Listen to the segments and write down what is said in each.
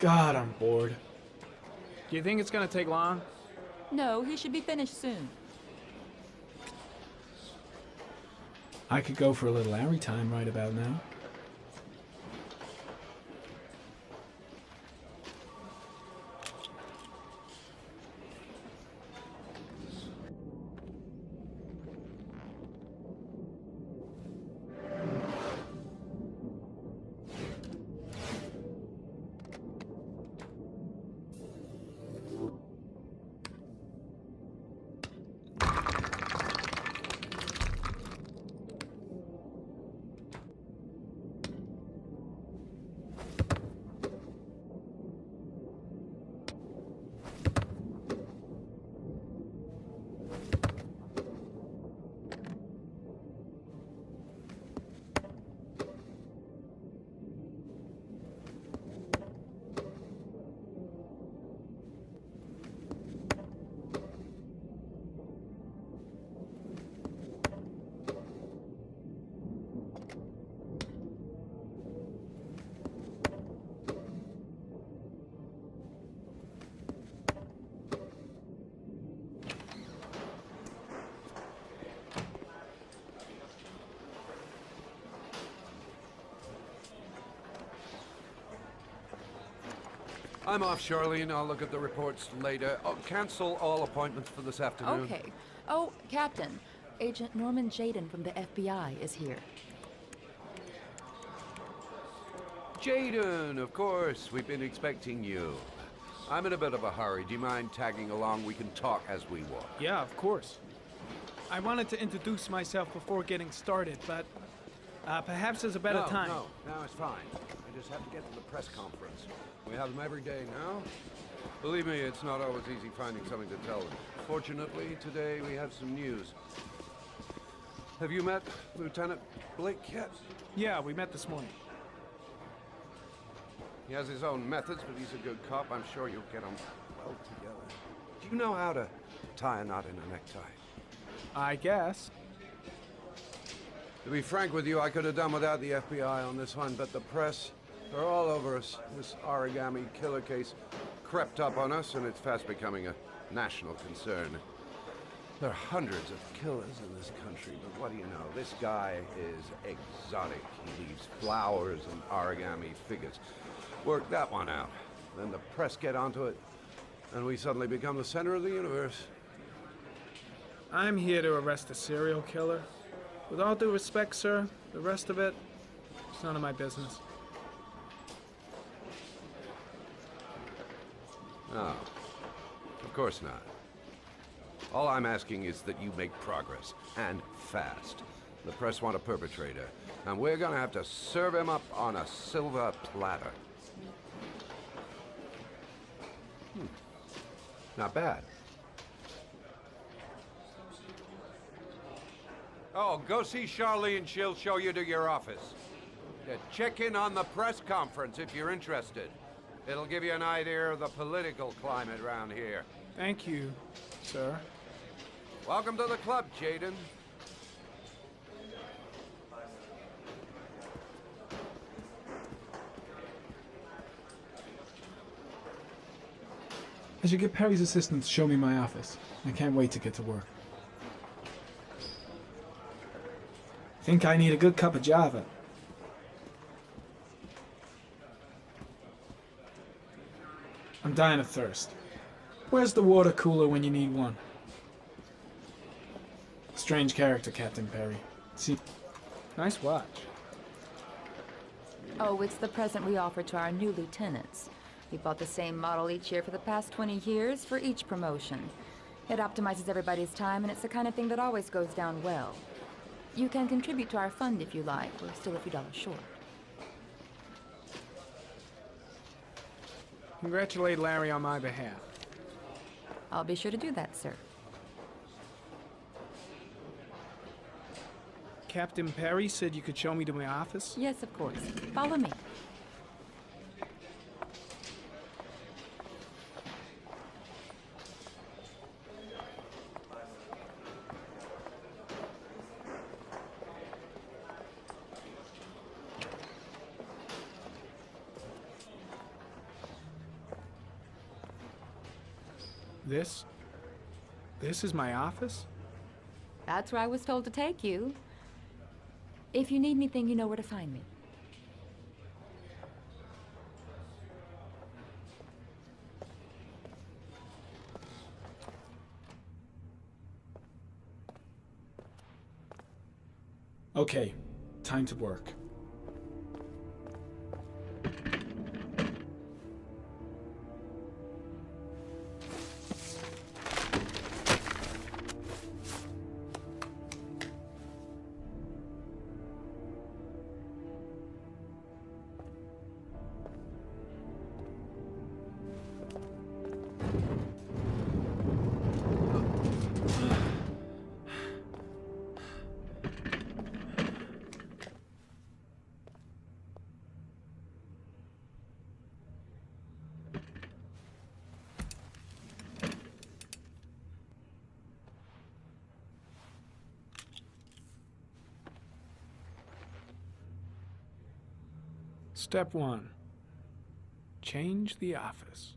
God, I'm bored. Do you think it's gonna take long? No, he should be finished soon. I could go for a little Larry time right about now. I'm off, Charlene. I'll look at the reports later. I'll cancel all appointments for this afternoon. Okay. Oh, Captain. Agent Norman Jayden from the FBI is here. Jayden, of course. We've been expecting you. I'm in a bit of a hurry. Do you mind tagging along? We can talk as we walk. Yeah, of course. I wanted to introduce myself before getting started, but perhaps there's a better time. No, it's fine. I just have to get to the press conference. We have them every day now. Believe me, it's not always easy finding something to tell them. Fortunately, today we have some news. Have you met Lieutenant Blake yet? Yeah, we met this morning. He has his own methods, but he's a good cop. I'm sure you'll get on well together. Do you know how to tie a knot in a necktie? I guess. To be frank with you, I could have done without the FBI on this one, but the press, they're all over us. This origami killer case crept up on us, and it's fast becoming a national concern. There are hundreds of killers in this country, but what do you know? This guy is exotic. He leaves flowers and origami figures. Work that one out. Then the press get onto it, and we suddenly become the center of the universe. I'm here to arrest a serial killer. With all due respect, sir, the rest of it, it's none of my business. No, of course not. All I'm asking is that you make progress, and fast. The press want a perpetrator, and we're gonna have to serve him up on a silver platter. Not bad. Oh, go see Charlene. She'll show you to your office. Check in on the press conference if you're interested. It'll give you an idea of the political climate around here. Thank you, sir. Welcome to the club, Jayden. I should get Perry's assistant to show me my office. I can't wait to get to work. Think I need a good cup of Java. I'm dying of thirst. Where's the water cooler when you need one? Strange character, Captain Perry. See, Nice watch. Oh, it's the present we offer to our new lieutenants. We bought the same model each year for the past 20 years for each promotion. It optimizes everybody's time, and it's the kind of thing that always goes down well. You can contribute to our fund if you like. We're still a few dollars short. Congratulate Larry on my behalf. I'll be sure to do that, sir. Captain Perry said you could show me to my office? Yes, of course. Follow me. This is my office? That's where I was told to take you. If you need anything, you know where to find me. Okay, time to work. Step 1. Change the office.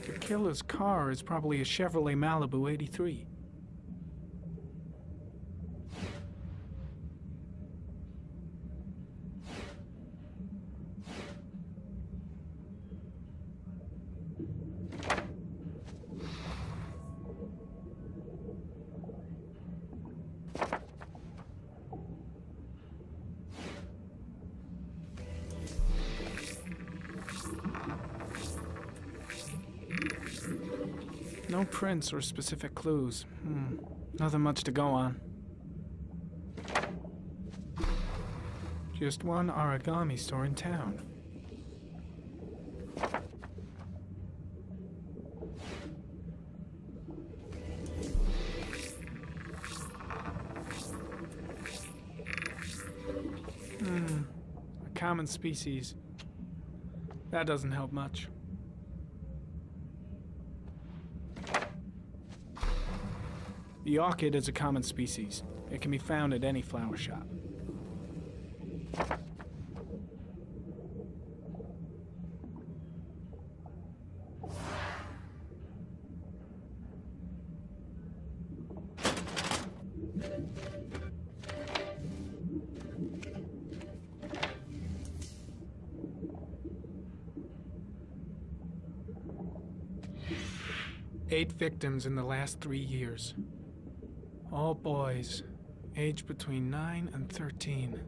The killer's car is probably a Chevrolet Malibu 83. No prints or specific clues. Nothing much to go on. Just one origami store in town. A common species. That doesn't help much. The orchid is a common species. It can be found at any flower shop. Eight victims in the last 3 years. All boys, aged between 9 and 13.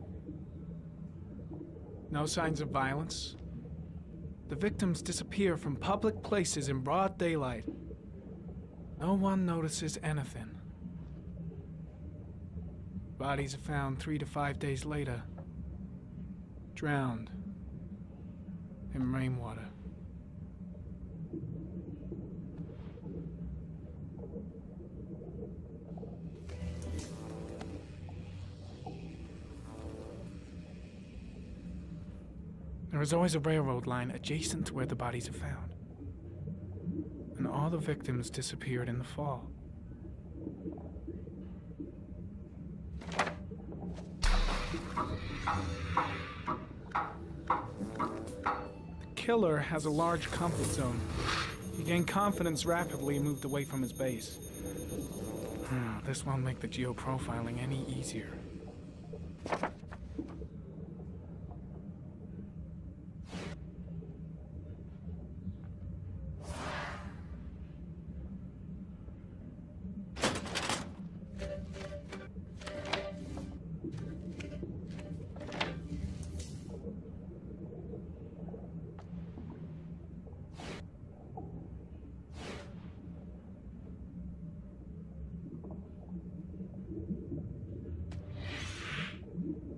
No signs of violence. The victims disappear from public places in broad daylight. No one notices anything. Bodies are found 3 to 5 days later, drowned in rainwater. There is always a railroad line adjacent to where the bodies are found. And all the victims disappeared in the fall. The killer has a large comfort zone. He gained confidence rapidly and moved away from his base. This won't make the geoprofiling any easier.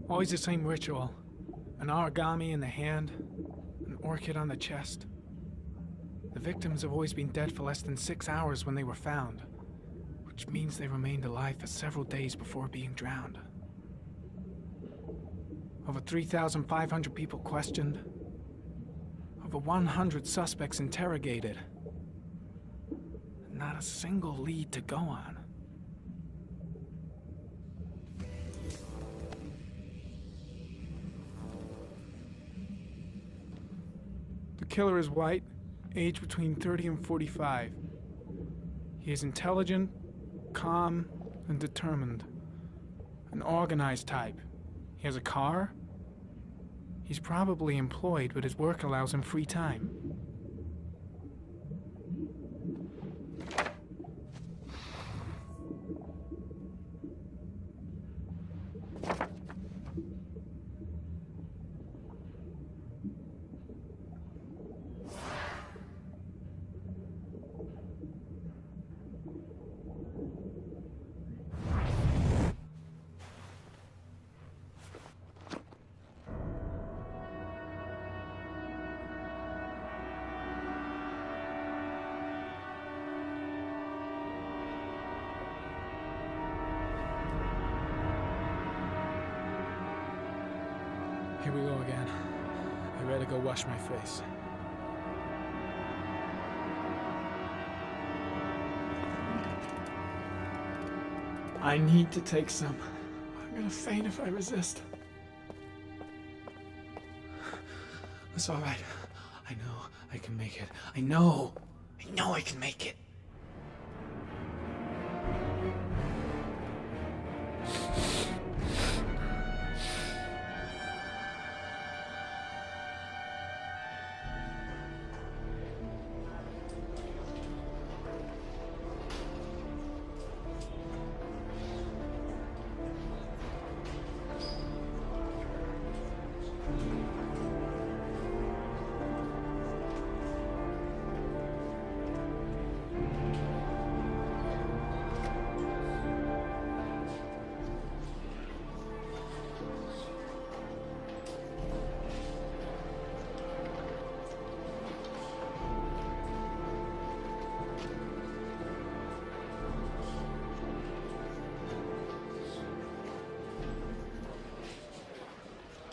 Always the same ritual. An origami in the hand, an orchid on the chest. The victims have always been dead for less than 6 hours when they were found, which means they remained alive for several days before being drowned. Over 3,500 people questioned. Over 100 suspects interrogated. Not a single lead to go on. The killer is white, aged between 30 and 45. He is intelligent, calm, and determined. An organized type. He has a car. He's probably employed, but his work allows him free time. Here we go again. I better go wash my face. I need to take some. I'm gonna faint if I resist. It's all right. I know I can make it. I know I can make it.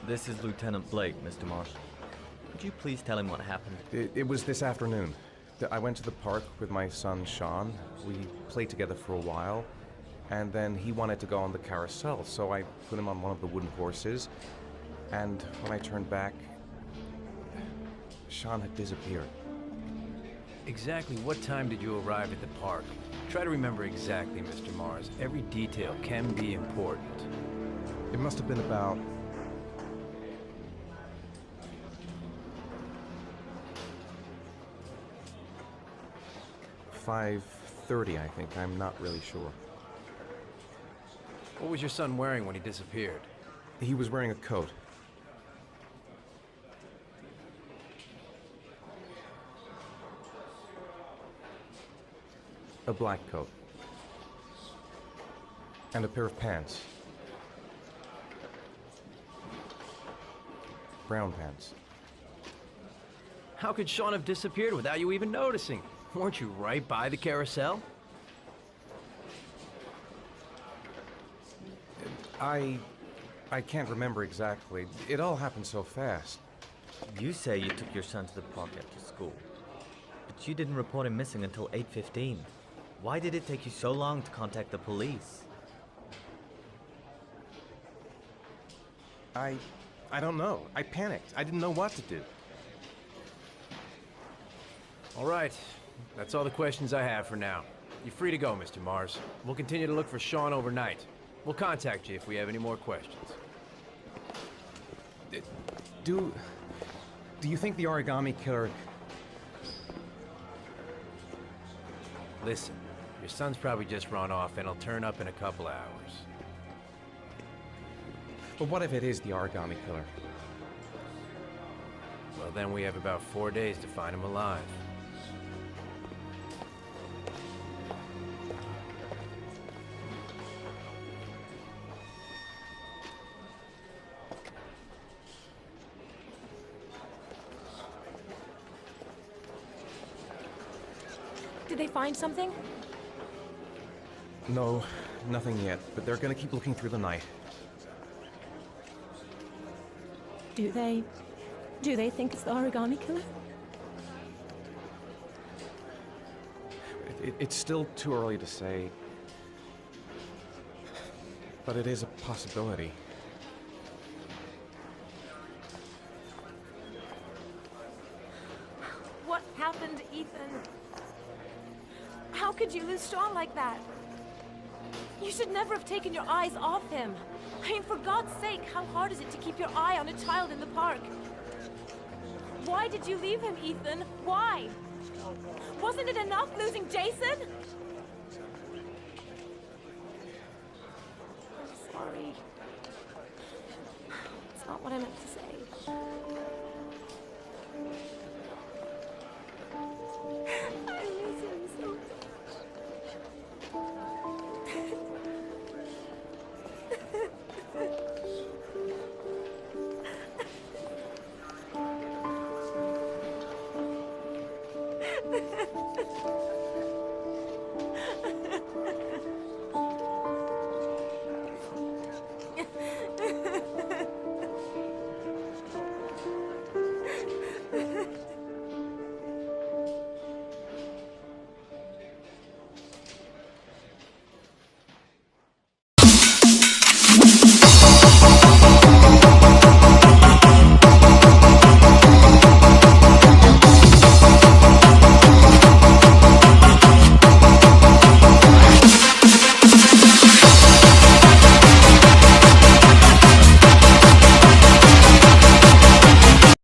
This is Lieutenant Blake, Mr. Marsh. Could you please tell him what happened? It was this afternoon. I went to the park with my son, Sean. We played together for a while, and then he wanted to go on the carousel, so I put him on one of the wooden horses, and when I turned back, Sean had disappeared. Exactly what time did you arrive at the park? Try to remember exactly, Mr. Mars. Every detail can be important. It must have been about 5:30, I think. I'm not really sure. What was your son wearing when he disappeared? He was wearing a coat. A black coat. And a pair of pants. Brown pants. How could Sean have disappeared without you even noticing? Weren't you right by the carousel? I can't remember exactly. It all happened so fast. You say you took your son to the park after school, but you didn't report him missing until 8:15. Why did it take you so long to contact the police? I don't know. I panicked. I didn't know what to do. All right. That's all the questions I have for now. You're free to go, Mr. Mars. We'll continue to look for Sean overnight. We'll contact you if we have any more questions. Do you think the origami killer... Listen, your son's probably just run off and he'll turn up in a couple hours. But what if it is the origami killer? Well, then we have about 4 days to find him alive. Did they find something? No, nothing yet, but they're gonna keep looking through the night. Do they think it's the origami killer? It's still too early to say, but it is a possibility. What happened, Ethan? How could you lose Sean like that? You should never have taken your eyes off him. I mean, for God's sake, how hard is it to keep your eye on a child in the park? Why did you leave him, Ethan? Why? Wasn't it enough losing Jason? I'm sorry. It's not what I meant to